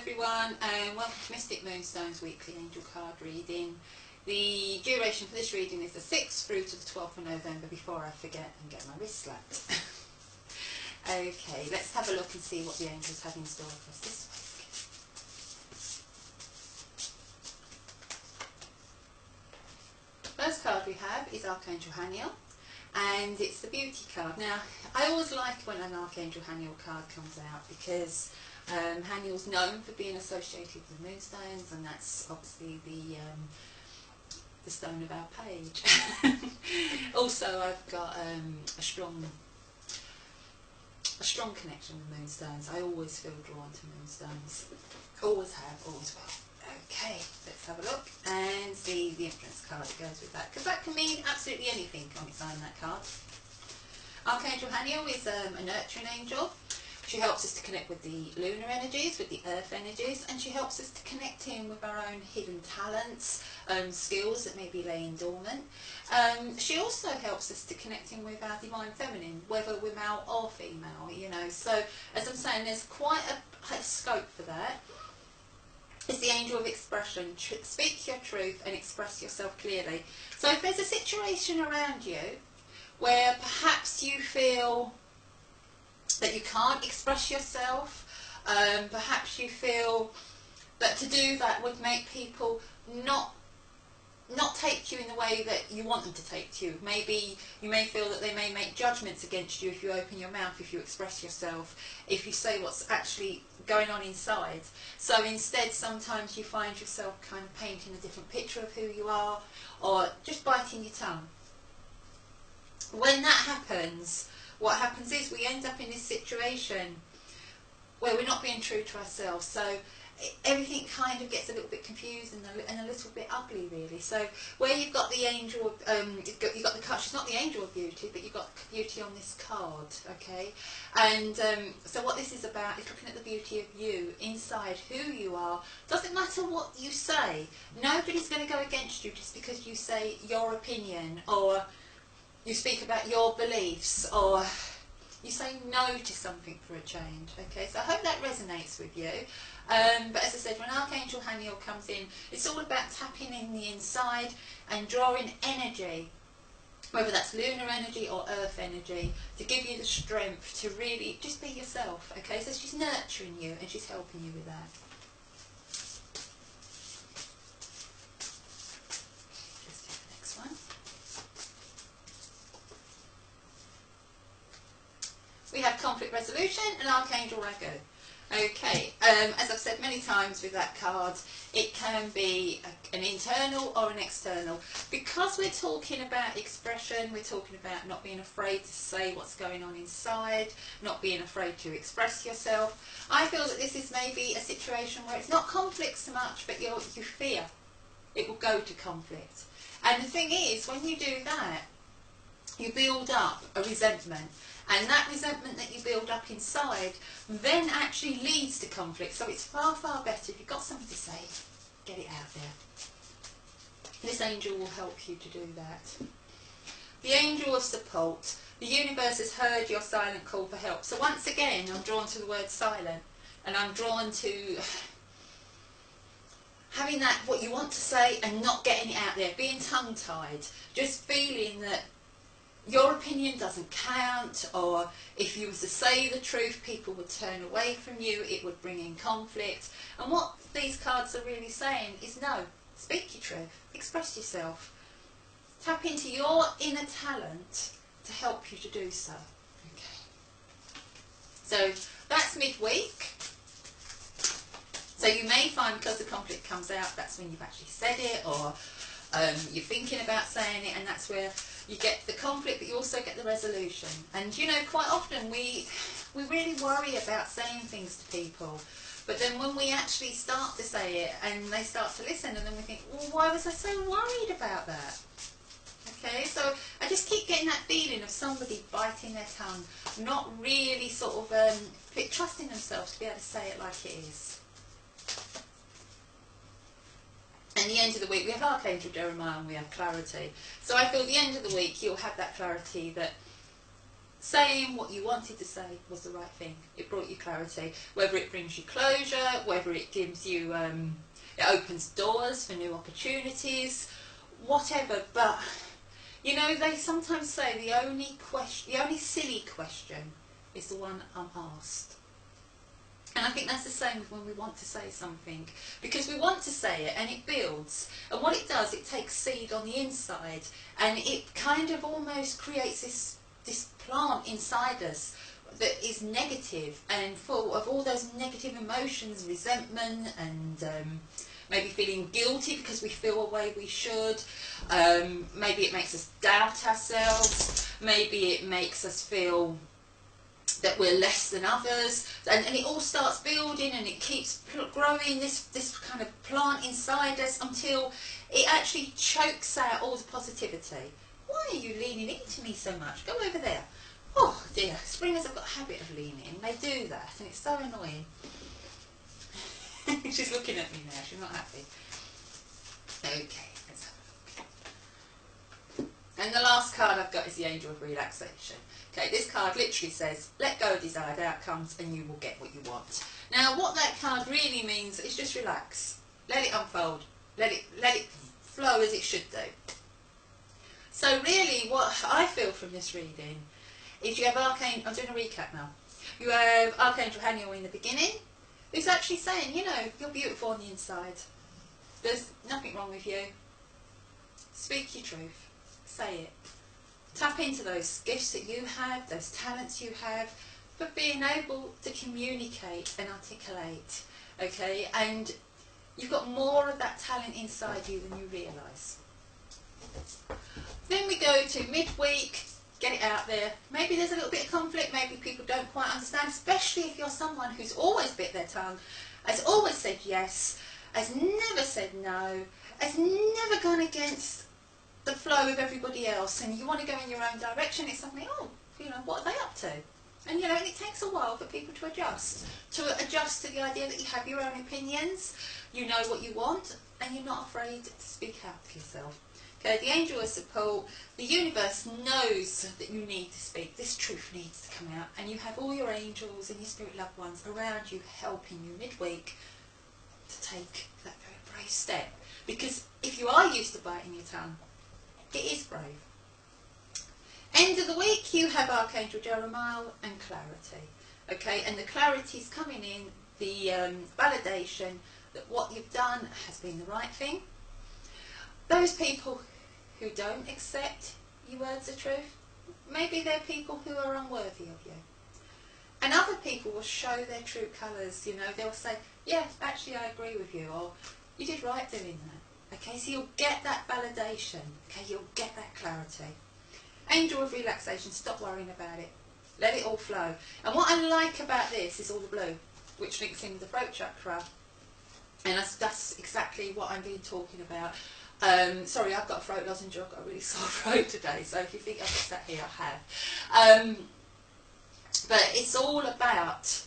everyone, and welcome to Mystic Moonstone's weekly angel card reading. The duration for this reading is the 6th through to the 12th of November, before I forget and get my wrist slapped. Okay, let's have a look and see what the angels have in store for us this week. First card we have is Archangel Haniel, and it's the beauty card. Now, I always like when an Archangel Haniel card comes out, because Haniel's known for being associated with moonstones, and that's obviously the stone of our page. Also, I've got a strong connection with moonstones. I always feel drawn to moonstones. Always have, always will. Okay, let's have a look and see the influence card that goes with that, because that can mean absolutely anything on its own, that card. Archangel Haniel is a nurturing angel. She helps us to connect with the lunar energies, with the earth energies, and she helps us to connect in with our own hidden talents, skills that may be laying dormant. She also helps us to connect in with our divine feminine, whether we're male or female, you know. So, as I'm saying, there's quite a scope for that. It's the angel of expression. Speak your truth and express yourself clearly. So if there's a situation around you where perhaps you feel that you can't express yourself, perhaps you feel that to do that would make people not take you in the way that you want them to take you. Maybe you may feel that they may make judgments against you if you open your mouth, if you express yourself, if you say what's actually going on inside. So instead, sometimes you find yourself kind of painting a different picture of who you are, or just biting your tongue. When that happens, what happens is we end up in this situation where we're not being true to ourselves. So everything kind of gets a little bit confused and a little bit ugly, really. So where you've got the angel, you've got the card. She's not the angel of beauty, but you've got beauty on this card, okay? And so what this is about is looking at the beauty of you inside, who you are. Doesn't matter what you say. Nobody's going to go against you just because you say your opinion, or you speak about your beliefs, or you say no to something for a change. Okay, so I hope that resonates with you. But as I said, when Archangel Haniel comes in, it's all about tapping in the inside and drawing energy, whether that's lunar energy or earth energy, to give you the strength to really just be yourself. Okay, so she's nurturing you and she's helping you with that. Let's do the next one. We have conflict resolution and Archangel Ragu. Okay, as I've said many times with that card, it can be an internal or an external. Because we're talking about expression, we're talking about not being afraid to say what's going on inside, not being afraid to express yourself. I feel that this is maybe a situation where it's not conflict so much, but you fear it will go to conflict. And the thing is, when you do that, you build up a resentment. And that resentment that you build up inside then actually leads to conflict. So it's far, far better if you've got something to say, get it out there. This angel will help you to do that. The angel of support. The universe has heard your silent call for help. So once again, I'm drawn to the word silent. And I'm drawn to having that, what you want to say, and not getting it out there. Being tongue-tied. Just feeling that your opinion doesn't count, or if you were to say the truth, people would turn away from you, it would bring in conflict. And what these cards are really saying is no, speak your truth, express yourself, tap into your inner talent to help you to do so. Okay. So that's midweek. So you may find, because the conflict comes out, that's when you've actually said it, or you're thinking about saying it, and that's where you get the conflict, but you also get the resolution. And you know, quite often we really worry about saying things to people, but then when we actually start to say it and they start to listen, and then we think, well, why was I so worried about that? Okay, so I just keep getting that feeling of somebody biting their tongue, not really sort of trusting themselves to be able to say it like it is. And the end of the week, we have Archangel Jeremiah and we have clarity. So I feel the end of the week, you'll have that clarity that saying what you wanted to say was the right thing. It brought you clarity. Whether it brings you closure, whether it gives you, it opens doors for new opportunities, whatever. But you know, they sometimes say the only silly question is the one unasked. And I think that's the same with when we want to say something, because we want to say it and it builds, and what it does, it takes seed on the inside and it kind of almost creates this plant inside us that is negative and full of all those negative emotions, resentment, and maybe feeling guilty because we feel a way we should. Maybe it makes us doubt ourselves. Maybe it makes us feel that we're less than others, and it all starts building and it keeps growing, this kind of plant inside us, until it actually chokes out all the positivity. Why are you leaning into me so much? Go over there. Oh dear, springers have got a habit of leaning. They do that and it's so annoying. She's looking at me now, she's not happy. Okay, let's have a look. And the last card I've got is the Angel of Relaxation. Okay, this card literally says, let go of desired outcomes and you will get what you want. Now what that card really means is just relax. Let it unfold. Let it flow as it should do. So really what I feel from this reading is you have Archangel, I'm doing a recap now. You have Archangel Haniel in the beginning, who's actually saying, you know, you're beautiful on the inside. There's nothing wrong with you. Speak your truth. Say it. Tap into those gifts that you have, those talents you have, for being able to communicate and articulate, okay? And you've got more of that talent inside you than you realise. Then we go to midweek, get it out there. Maybe there's a little bit of conflict, maybe people don't quite understand, especially if you're someone who's always bit their tongue, has always said yes, has never said no, has never gone against the flow of everybody else, and you want to go in your own direction. It's something, oh, you know, what are they up to? And you know, and it takes a while for people to adjust to the idea that you have your own opinions, you know what you want, and you're not afraid to speak out for yourself. Okay, the angel of support, the universe knows that you need to speak. This truth needs to come out, and you have all your angels and your spirit loved ones around you helping you midweek to take that very brave step. Because if you are used to biting your tongue, it is brave. End of the week, you have Archangel Jeremiah and clarity. Okay, and the clarity is coming in, the validation that what you've done has been the right thing. Those people who don't accept your words of truth, maybe they're people who are unworthy of you. And other people will show their true colours, you know, they'll say, yeah, actually I agree with you, or you did right doing that. Okay, so you'll get that validation, okay, you'll get that clarity. Angel of Relaxation, stop worrying about it. Let it all flow. And what I like about this is all the blue, which links in with the throat chakra. And that's exactly what I've been talking about. Sorry, I've got a throat lozenge, I've got a really sore throat today, so if you think I've just sat here, I have. But it's all about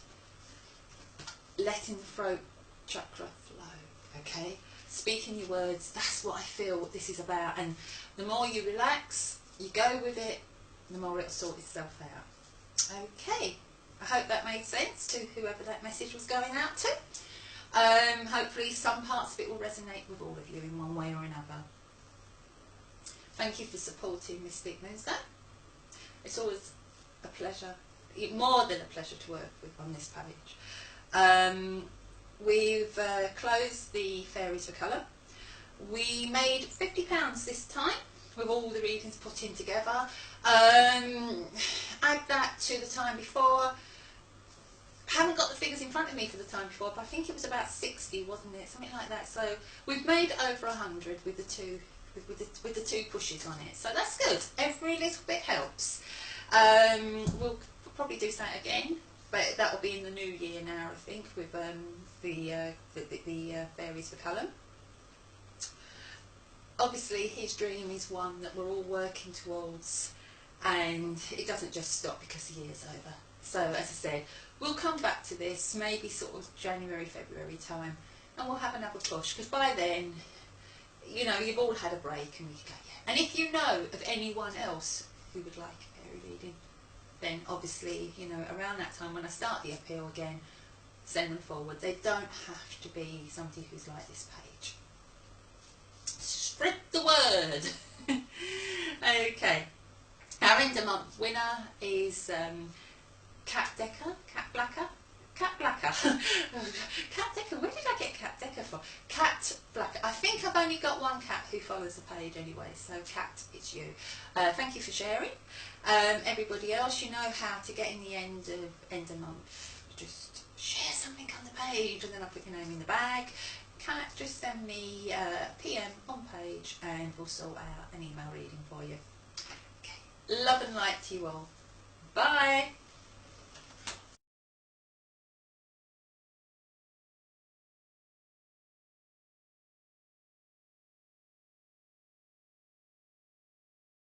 letting the throat chakra flow, okay? Speaking your words, that's what I feel this is about. And the more you relax, you go with it, the more it'll sort itself out. Okay, I hope that made sense to whoever that message was going out to. Hopefully some parts of it will resonate with all of you in one way or another. Thank you for supporting Mystic Wednesday. It's always a pleasure, more than a pleasure to work with on this page. We've closed the Fairies for Colour. We made £50 this time with all the readings put in together. Add that to the time before. I haven't got the figures in front of me for the time before, but I think it was about 60, wasn't it? Something like that. So we've made over 100 with the two pushes on it. So that's good. Every little bit helps. We'll probably do that again, but that will be in the new year now, I think, with the Fairies for Colour. Obviously, his dream is one that we're all working towards, and it doesn't just stop because the year's over. So, as I said, we'll come back to this maybe sort of January, February time, and we'll have another push, because by then, you know, you've all had a break, and we can go, yeah. And if you know of anyone else who would like a fairy reading, then obviously, you know, around that time when I start the appeal again, send them forward. They don't have to be somebody who's like this page. Spread the word. Okay. Our end of month winner is Cat Decker, Cat Blacker. Cat Blacker. Cat Decker, where did I get Cat Decker from? Cat Blacker. I think I've only got one cat who follows the page anyway, so Cat, it's you. Thank you for sharing. Everybody else, you know how to get in the end of month. Just share something on the page and then I'll put your name in the bag. Cat, just send me a PM on page and we'll sort out an email reading for you. Okay. Love and light to you all. Bye.